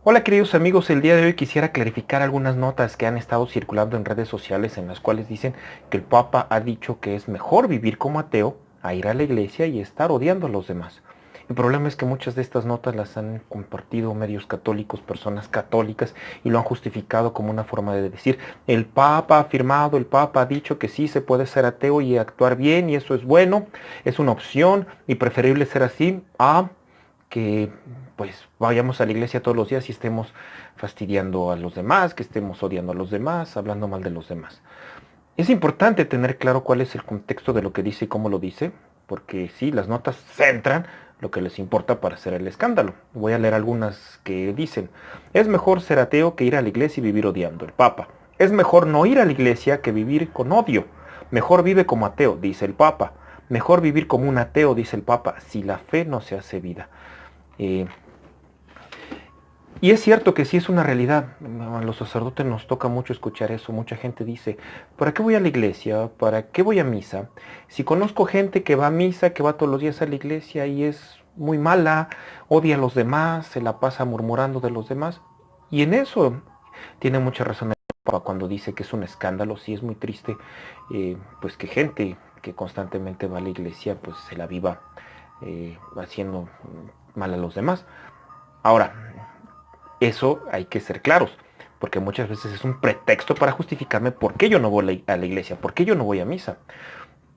Hola queridos amigos, el día de hoy quisiera clarificar algunas notas que han estado circulando en redes sociales en las cuales dicen que el Papa ha dicho que es mejor vivir como ateo a ir a la iglesia y estar odiando a los demás. El problema es que muchas de estas notas las han compartido medios católicos, personas católicas, y lo han justificado como una forma de decir, el Papa ha afirmado, el Papa ha dicho que sí se puede ser ateo y actuar bien y eso es bueno, es una opción y preferible ser así a que pues vayamos a la iglesia todos los días y estemos fastidiando a los demás, que estemos odiando a los demás, hablando mal de los demás. Es importante tener claro cuál es el contexto de lo que dice y cómo lo dice, porque sí, las notas centran lo que les importa para hacer el escándalo. Voy a leer algunas que dicen, es mejor ser ateo que ir a la iglesia y vivir odiando. El Papa, es mejor no ir a la iglesia que vivir con odio. Mejor vive como ateo, dice el Papa. Mejor vivir como un ateo, dice el Papa, si la fe no se hace vida. Eh, y es cierto que sí es una realidad. A los sacerdotes nos toca mucho escuchar eso. Mucha gente dice, ¿para qué voy a la iglesia? ¿Para qué voy a misa? Si conozco gente que va a misa, que va todos los días a la iglesia y es muy mala, odia a los demás, se la pasa murmurando de los demás. Y en eso tiene mucha razón el Papa cuando dice que es un escándalo. Sí es muy triste, pues que gente que constantemente va a la iglesia, pues se la viva haciendo mal a los demás. Ahora, eso hay que ser claros, porque muchas veces es un pretexto para justificarme por qué yo no voy a la iglesia, por qué yo no voy a misa.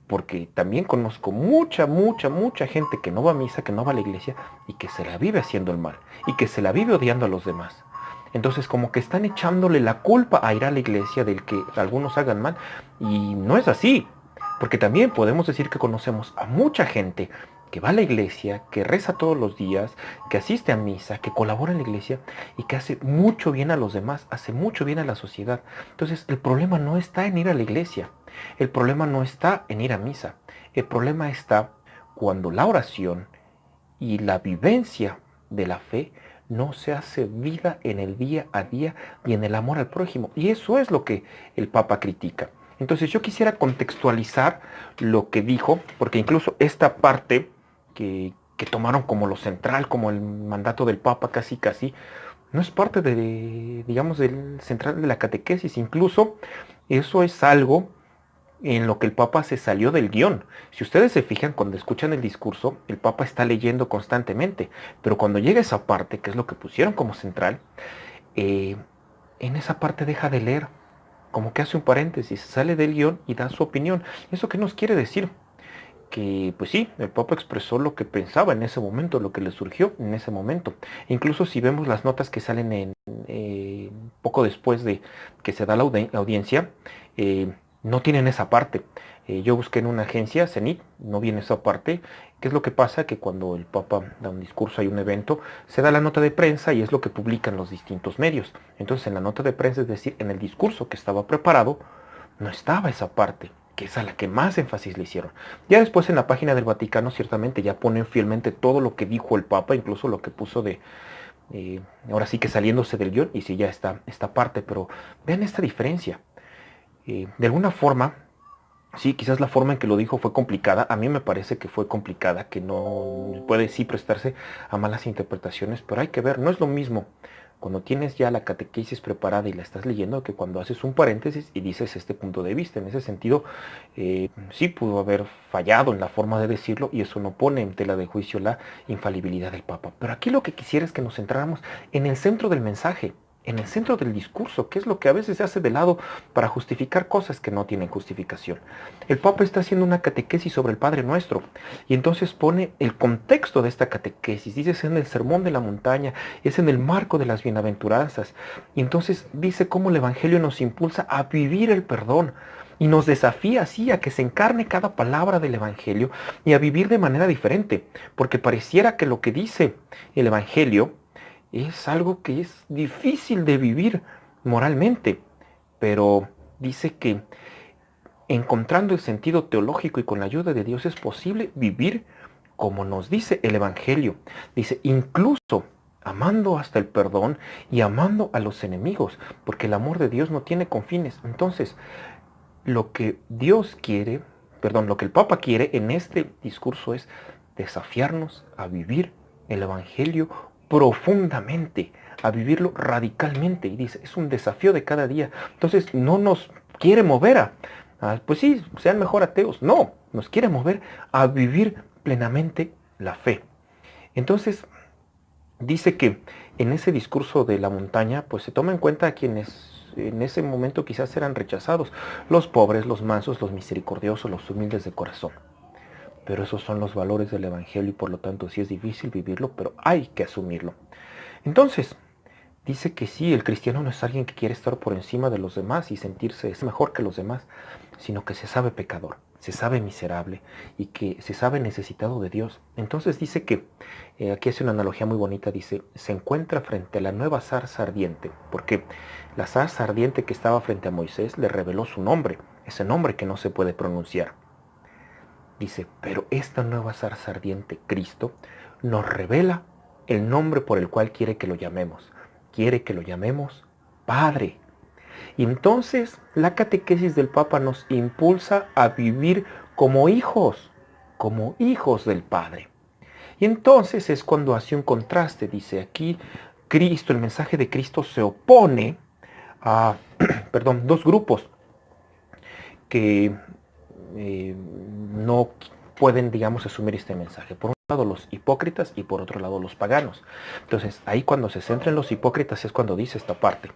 Porque también conozco mucha gente que no va a misa, que no va a la iglesia y que se la vive haciendo el mal y que se la vive odiando a los demás. Entonces como que están echándole la culpa a ir a la iglesia del que algunos hagan mal y no es así. Porque también podemos decir que conocemos a mucha gente que va a la iglesia, que reza todos los días, que asiste a misa, que colabora en la iglesia y que hace mucho bien a los demás, hace mucho bien a la sociedad. Entonces el problema no está en ir a la iglesia, el problema no está en ir a misa, el problema está cuando la oración y la vivencia de la fe no se hace vida en el día a día y en el amor al prójimo. Y eso es lo que el Papa critica. Entonces yo quisiera contextualizar lo que dijo, porque incluso esta parte que tomaron como lo central, como el mandato del Papa casi casi, no es parte de, digamos, del central de la catequesis. Incluso eso es algo en lo que el Papa se salió del guión. Si ustedes se fijan, cuando escuchan el discurso, el Papa está leyendo constantemente, pero cuando llega esa parte, que es lo que pusieron como central, eh, en esa parte deja de leer, como que hace un paréntesis, sale del guión y da su opinión. ¿Eso qué nos quiere decir? Que pues sí, el Papa expresó lo que pensaba en ese momento, lo que le surgió en ese momento. Incluso si vemos las notas que salen en poco después de que se da la audiencia, no tienen esa parte. Yo busqué en una agencia, CENIT, no viene esa parte. ¿Qué es lo que pasa? Que cuando el Papa da un discurso, hay un evento, se da la nota de prensa y es lo que publican los distintos medios. Entonces en la nota de prensa, es decir, en el discurso que estaba preparado, no estaba esa parte, que es a la que más énfasis le hicieron. Ya después en la página del Vaticano ciertamente ya ponen fielmente todo lo que dijo el Papa, incluso lo que puso de, ahora sí que saliéndose del guión, y sí ya está esta parte, pero vean esta diferencia. De alguna forma, sí, quizás la forma en que lo dijo fue complicada, a mí me parece que fue complicada, que no puede sí prestarse a malas interpretaciones, pero hay que ver, no es lo mismo cuando tienes ya la catequesis preparada y la estás leyendo que cuando haces un paréntesis y dices este punto de vista. En ese sentido, sí pudo haber fallado en la forma de decirlo y eso no pone en tela de juicio la infalibilidad del Papa. Pero aquí lo que quisiera es que nos centráramos en el centro del mensaje, en el centro del discurso, que es lo que a veces se hace de lado para justificar cosas que no tienen justificación. El Papa está haciendo una catequesis sobre el Padre Nuestro y entonces pone el contexto de esta catequesis. Dice, es en el Sermón de la Montaña, es en el marco de las bienaventuranzas. Y entonces dice cómo el Evangelio nos impulsa a vivir el perdón y nos desafía así a que se encarne cada palabra del Evangelio y a vivir de manera diferente, porque pareciera que lo que dice el Evangelio es algo que es difícil de vivir moralmente, pero dice que encontrando el sentido teológico y con la ayuda de Dios es posible vivir como nos dice el Evangelio. Dice, incluso amando hasta el perdón y amando a los enemigos, porque el amor de Dios no tiene confines. Entonces, lo que Dios quiere, perdón, lo que el Papa quiere en este discurso es desafiarnos a vivir el Evangelio profundamente, a vivirlo radicalmente. Y dice, es un desafío de cada día. Entonces no nos quiere mover pues sí, sean mejor ateos. No, nos quiere mover a vivir plenamente la fe. Entonces, dice que en ese discurso de la montaña, pues se toma en cuenta a quienes en ese momento quizás eran rechazados, los pobres, los mansos, los misericordiosos, los humildes de corazón. Pero esos son los valores del Evangelio y por lo tanto sí es difícil vivirlo, pero hay que asumirlo. Entonces, dice que sí, el cristiano no es alguien que quiere estar por encima de los demás y sentirse mejor que los demás, sino que se sabe pecador, se sabe miserable y que se sabe necesitado de Dios. Entonces dice que, aquí hace una analogía muy bonita, dice, se encuentra frente a la nueva zarza ardiente, porque la zarza ardiente que estaba frente a Moisés le reveló su nombre, ese nombre que no se puede pronunciar. Dice, pero esta nueva zarza ardiente, Cristo, nos revela el nombre por el cual quiere que lo llamemos. Quiere que lo llamemos Padre. Y entonces la catequesis del Papa nos impulsa a vivir como hijos del Padre. Y entonces es cuando hace un contraste, dice aquí, Cristo, el mensaje de Cristo se opone a, dos grupos que no pueden, digamos, asumir este mensaje. Por un lado los hipócritas y por otro lado los paganos. Entonces, ahí cuando se centra en los hipócritas es cuando dice esta parte.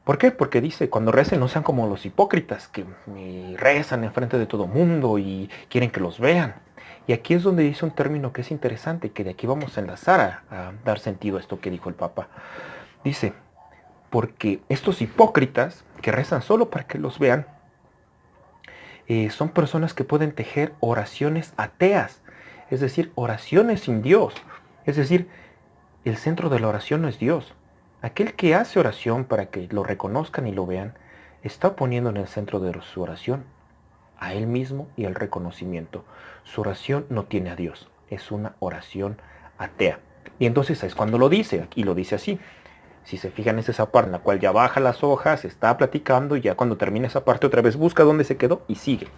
¿Por qué? Porque dice, cuando recen no sean como los hipócritas, que rezan enfrente de todo mundo y quieren que los vean. Y aquí es donde dice un término que es interesante, que de aquí vamos a enlazar a dar sentido a esto que dijo el Papa. Dice, porque estos hipócritas que rezan solo para que los vean, son personas que pueden tejer oraciones ateas, es decir, oraciones sin Dios. Es decir, el centro de la oración no es Dios. Aquel que hace oración para que lo reconozcan y lo vean, está poniendo en el centro de su oración a él mismo y al reconocimiento. Su oración no tiene a Dios, es una oración atea. Y entonces es cuando lo dice, y lo dice así. Si se fijan, es esa parte en la cual ya baja las hojas, está platicando y ya cuando termina esa parte otra vez busca dónde se quedó y sigue.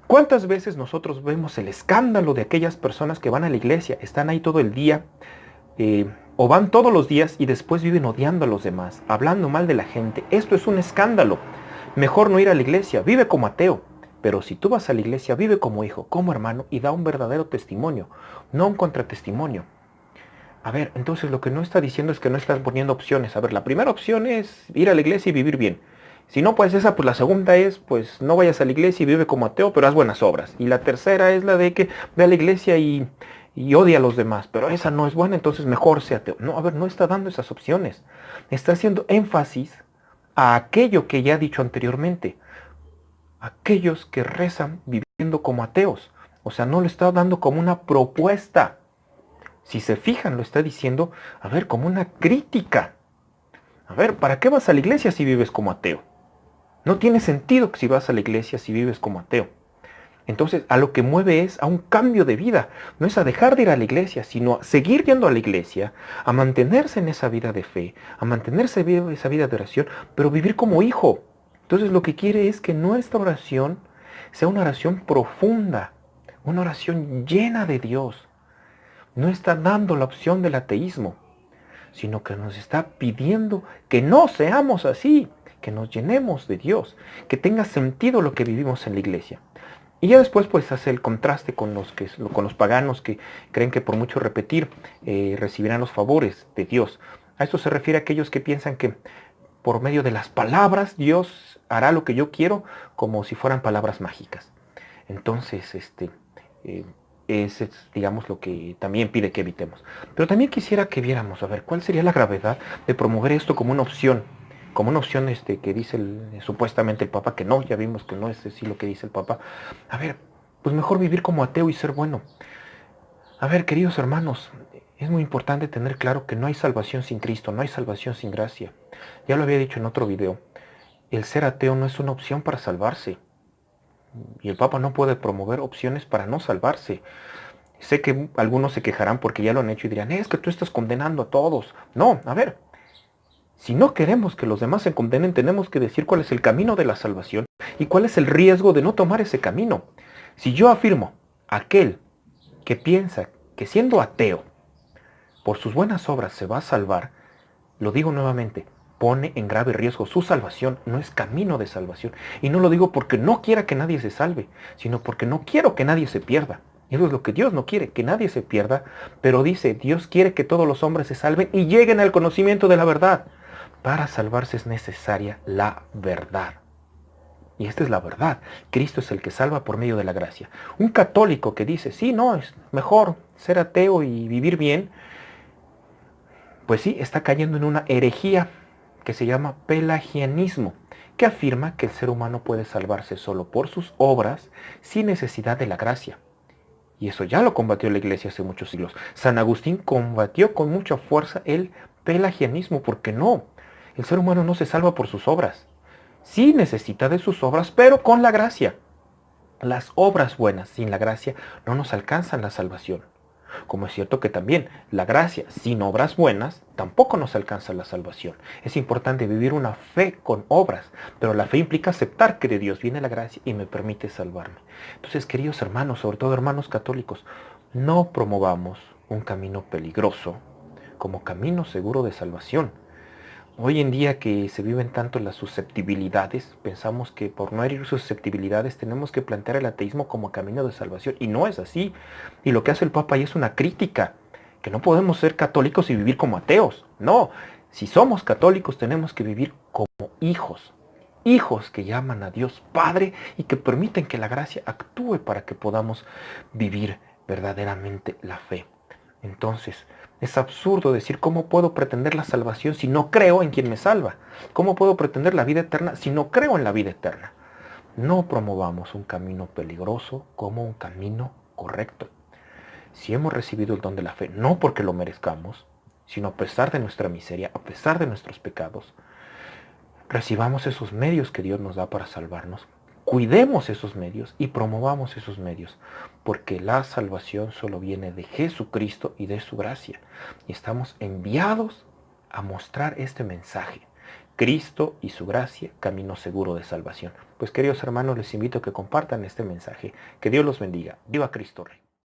¿Cuántas veces nosotros vemos el escándalo de aquellas personas que van a la iglesia, están ahí todo el día, o van todos los días y después viven odiando a los demás, hablando mal de la gente? Esto es un escándalo. Mejor no ir a la iglesia, vive como ateo. Pero si tú vas a la iglesia, vive como hijo, como hermano y da un verdadero testimonio, no un contratestimonio. A ver, entonces lo que no está diciendo es que no están poniendo opciones. A ver, la primera opción es ir a la iglesia y vivir bien. Si no, pues esa, pues la segunda es, pues no vayas a la iglesia y vive como ateo, pero haz buenas obras. Y la tercera es la de que ve a la iglesia y odia a los demás. Pero esa no es buena, entonces mejor sea ateo. No, a ver, no está dando esas opciones. Está haciendo énfasis a aquello que ya he dicho anteriormente. Aquellos que rezan viviendo como ateos. O sea, no lo está dando como una propuesta. Si se fijan, lo está diciendo, a ver, como una crítica. A ver, ¿para qué vas a la iglesia si vives como ateo? No tiene sentido que si vas a la iglesia si vives como ateo. Entonces, a lo que mueve es a un cambio de vida. No es a dejar de ir a la iglesia, sino a seguir yendo a la iglesia, a mantenerse en esa vida de fe, a mantenerse en esa vida de oración, pero vivir como hijo. Entonces, lo que quiere es que nuestra oración sea una oración profunda, una oración llena de Dios. No está dando la opción del ateísmo, sino que nos está pidiendo que no seamos así, que nos llenemos de Dios, que tenga sentido lo que vivimos en la iglesia. Y ya después pues hace el contraste con los paganos que creen que por mucho repetir recibirán los favores de Dios. A esto se refiere a aquellos que piensan que por medio de las palabras Dios hará lo que yo quiero como si fueran palabras mágicas. Entonces, es, digamos, lo que también pide que evitemos. Pero también quisiera que viéramos, a ver, cuál sería la gravedad de promover esto como una opción que dice supuestamente el Papa, que no, ya vimos que no es así lo que dice el Papa. A ver, pues mejor vivir como ateo y ser bueno. A ver, queridos hermanos, es muy importante tener claro que no hay salvación sin Cristo, no hay salvación sin gracia. Ya lo había dicho en otro video, el ser ateo no es una opción para salvarse. Y el Papa no puede promover opciones para no salvarse. Sé que algunos se quejarán porque ya lo han hecho y dirán, es que tú estás condenando a todos. No, a ver, si no queremos que los demás se condenen, tenemos que decir cuál es el camino de la salvación y cuál es el riesgo de no tomar ese camino. Si yo afirmo, aquel que piensa que siendo ateo por sus buenas obras se va a salvar, lo digo nuevamente, pone en grave riesgo su salvación, no es camino de salvación. Y no lo digo porque no quiera que nadie se salve, sino porque no quiero que nadie se pierda. Eso es lo que Dios no quiere, que nadie se pierda, pero dice, Dios quiere que todos los hombres se salven y lleguen al conocimiento de la verdad. Para salvarse es necesaria la verdad. Y esta es la verdad. Cristo es el que salva por medio de la gracia. Un católico que dice, sí, no, es mejor ser ateo y vivir bien, pues sí, está cayendo en una herejía que se llama pelagianismo, que afirma que el ser humano puede salvarse solo por sus obras sin necesidad de la gracia. Y eso ya lo combatió la iglesia hace muchos siglos. San Agustín combatió con mucha fuerza el pelagianismo, porque no, el ser humano no se salva por sus obras. Sí necesita de sus obras, pero con la gracia. Las obras buenas sin la gracia no nos alcanzan la salvación. Como es cierto que también la gracia sin obras buenas tampoco nos alcanza la salvación. Es importante vivir una fe con obras, pero la fe implica aceptar que de Dios viene la gracia y me permite salvarme. Entonces, queridos hermanos, sobre todo hermanos católicos, no promovamos un camino peligroso como camino seguro de salvación. Hoy en día que se viven tanto las susceptibilidades, pensamos que por no herir susceptibilidades tenemos que plantear el ateísmo como camino de salvación. Y no es así. Y lo que hace el Papa ahí es una crítica, que no podemos ser católicos y vivir como ateos. No, si somos católicos tenemos que vivir como hijos. Hijos que llaman a Dios Padre y que permiten que la gracia actúe para que podamos vivir verdaderamente la fe. Entonces, es absurdo decir cómo puedo pretender la salvación si no creo en quien me salva. ¿Cómo puedo pretender la vida eterna si no creo en la vida eterna? No promovamos un camino peligroso como un camino correcto. Si hemos recibido el don de la fe, no porque lo merezcamos, sino a pesar de nuestra miseria, a pesar de nuestros pecados, recibamos esos medios que Dios nos da para salvarnos. Cuidemos esos medios y promovamos esos medios, porque la salvación solo viene de Jesucristo y de su gracia. Y estamos enviados a mostrar este mensaje. Cristo y su gracia, camino seguro de salvación. Pues queridos hermanos, les invito a que compartan este mensaje. Que Dios los bendiga. Viva Cristo Rey.